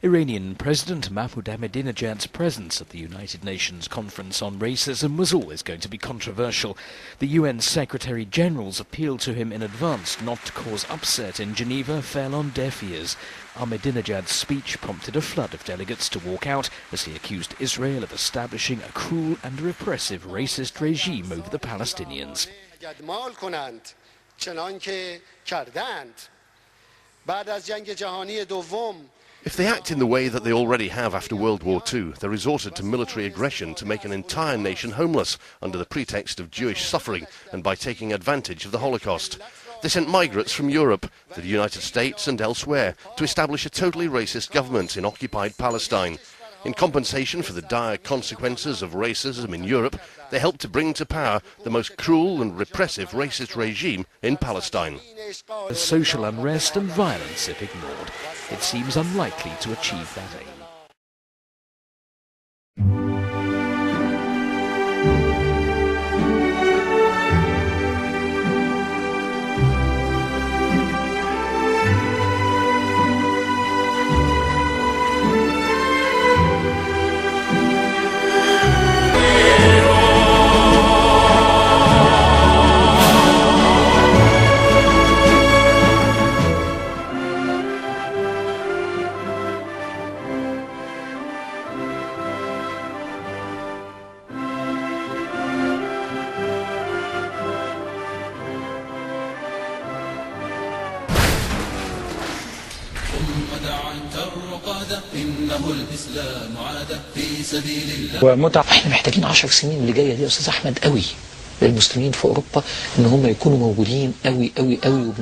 Iranian President Mahmoud Ahmadinejad's presence at the United Nations Conference on Racism was always going to be controversial. The UN Secretary-General's appeal to him in advance not to cause upset in Geneva fell on deaf ears. Ahmadinejad's speech prompted a flood of delegates to walk out as he accused Israel of establishing a cruel and repressive racist regime over the Palestinians. If they act in the way that they already have after World War II, they resorted to military aggression to make an entire nation homeless under the pretext of Jewish suffering and by taking advantage of the Holocaust. They sent migrants from Europe, the United States and elsewhere to establish a totally racist government in occupied Palestine. In compensation for the dire consequences of racism in Europe, they helped to bring to power the most cruel and repressive racist regime in Palestine. Social unrest and violence, if ignored, it seems unlikely to achieve that aim. احنا محتاجين 10 سنين اللي جايه دي يا استاذ احمد قوي للمسلمين في اوروبا ان هم يكونوا موجودين قوي قوي قوي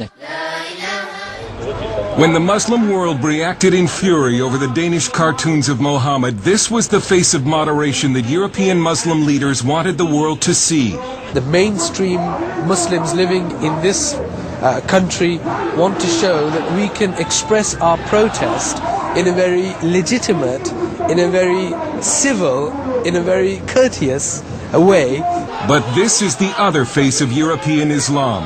When the Muslim world reacted in fury over the Danish cartoons of Mohammed, this was the face of moderation that European Muslim leaders wanted the world to see. The mainstream Muslims living in this country want to show that we can express our protest in a very legitimate, in a very civil, in a very courteous way. But this is the other face of European Islam.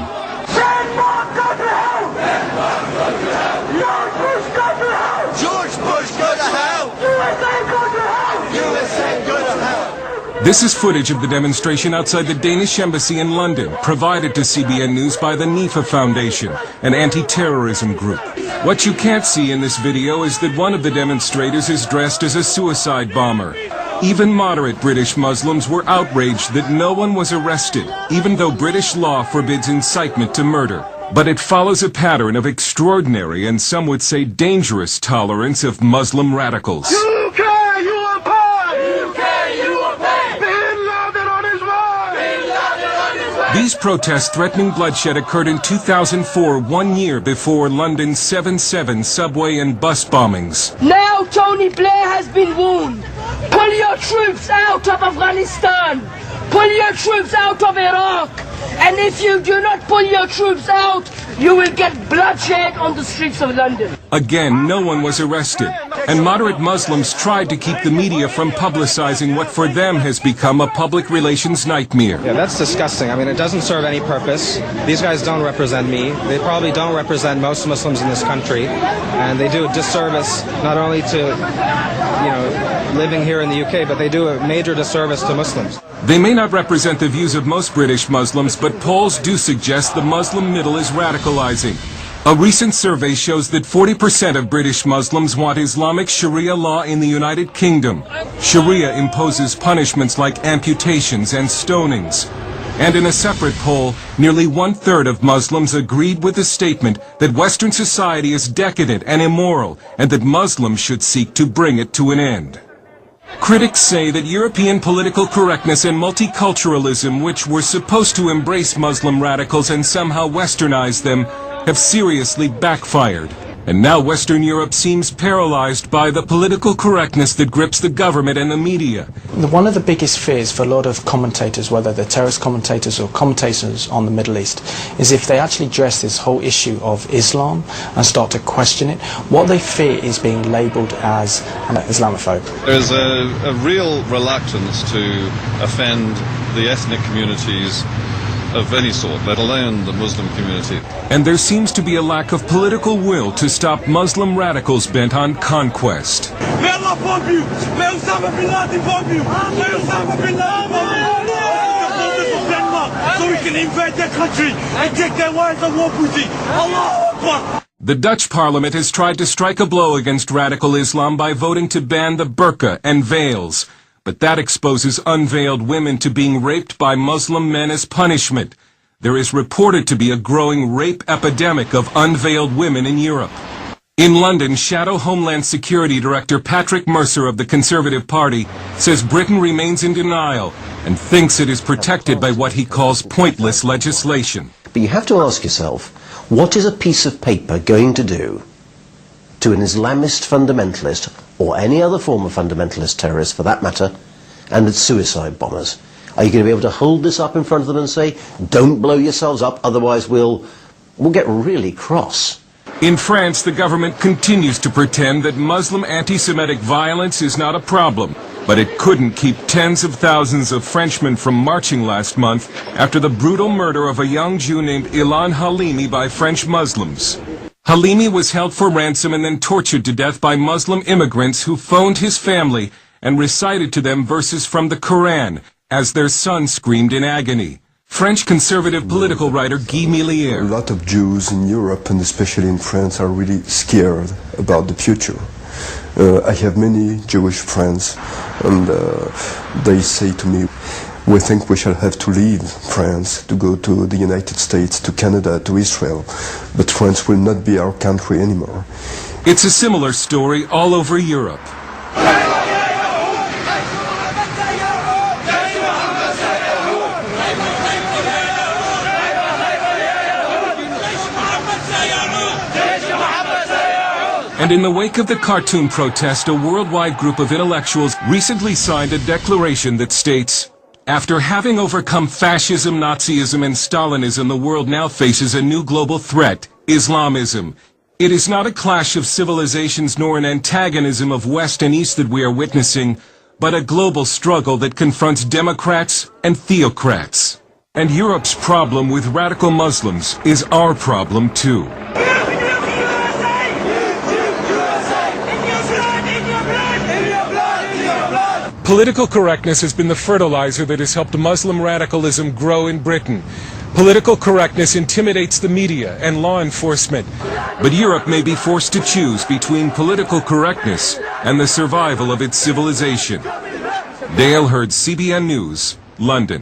This is footage of the demonstration outside the Danish embassy in London, provided to CBN News by the NIFA Foundation, an anti-terrorism group. What you can't see in this video is that one of the demonstrators is dressed as a suicide bomber. Even moderate British Muslims were outraged that no one was arrested, even though British law forbids incitement to murder. But it follows a pattern of extraordinary and some would say dangerous tolerance of Muslim radicals. These protests threatening bloodshed occurred in 2004, 1 year before London's 7/7 subway and bus bombings. Now Tony Blair has been warned. Pull your troops out of Afghanistan. Pull your troops out of Iraq. And if you do not pull your troops out, you will get bloodshed on the streets of London. Again, no one was arrested. And moderate Muslims tried to keep the media from publicizing what for them has become a public relations nightmare. Yeah, that's disgusting. I mean, it doesn't serve any purpose. These guys don't represent me. They probably don't represent most Muslims in this country. And they do a disservice not only to, living here in the UK, but they do a major disservice to Muslims. They may not represent the views of most British Muslims, but polls do suggest the Muslim middle is radicalizing. A recent survey shows that 40% of British Muslims want Islamic Sharia law in the United Kingdom. Sharia imposes punishments like amputations and stonings. And in a separate poll, nearly 1/3 of Muslims agreed with the statement that Western society is decadent and immoral, and that Muslims should seek to bring it to an end. Critics say that European political correctness and multiculturalism, which were supposed to embrace Muslim radicals and somehow westernize them, have seriously backfired. And now Western Europe seems paralyzed by the political correctness that grips the government and the media. One of the biggest fears for a lot of commentators, whether they're terrorist commentators or commentators on the Middle East, is if they actually address this whole issue of Islam and start to question it, what they fear is being labelled as an Islamophobe. There's a real reluctance to offend the ethnic communities of any sort, let alone the Muslim community. And there seems to be a lack of political will to stop Muslim radicals bent on conquest. May Allah bomb you! May Osama bin Laden bomb you! May Osama bin Laden bomb you! So we can invade their country and take their wives and war booty! Allahu Akbar! The Dutch parliament has tried to strike a blow against radical Islam by voting to ban the burqa and veils. But that exposes unveiled women to being raped by Muslim men as punishment. There is reported to be a growing rape epidemic of unveiled women in Europe. In London, Shadow Homeland Security Director Patrick Mercer of the Conservative Party says Britain remains in denial and thinks it is protected by what he calls pointless legislation. But you have to ask yourself, what is a piece of paper going to do to an Islamist fundamentalist, or any other form of fundamentalist terrorist for that matter, and its suicide bombers? Are you going to be able to hold this up in front of them and say, don't blow yourselves up, otherwise we'll get really cross? In France, the government continues to pretend that Muslim anti-Semitic violence is not a problem, but it couldn't keep tens of thousands of Frenchmen from marching last month after the brutal murder of a young Jew named Ilan Halimi by French Muslims. Halimi was held for ransom and then tortured to death by Muslim immigrants who phoned his family and recited to them verses from the Quran as their son screamed in agony. French conservative political writer Guy Millier. A lot of Jews in Europe, and especially in France, are really scared about the future. I have many Jewish friends, and they say to me, we think we shall have to leave France to go to the United States, to Canada, to Israel, but France will not be our country anymore. It's a similar story all over Europe. And in the wake of the cartoon protest, a worldwide group of intellectuals recently signed a declaration that states, after having overcome fascism, Nazism, and Stalinism, the world now faces a new global threat, Islamism. It is not a clash of civilizations nor an antagonism of West and East that we are witnessing, but a global struggle that confronts democrats and theocrats. And Europe's problem with radical Muslims is our problem too. Political correctness has been the fertilizer that has helped Muslim radicalism grow in Britain. Political correctness intimidates the media and law enforcement. But Europe may be forced to choose between political correctness and the survival of its civilization. Dale Hurd, CBN News, London.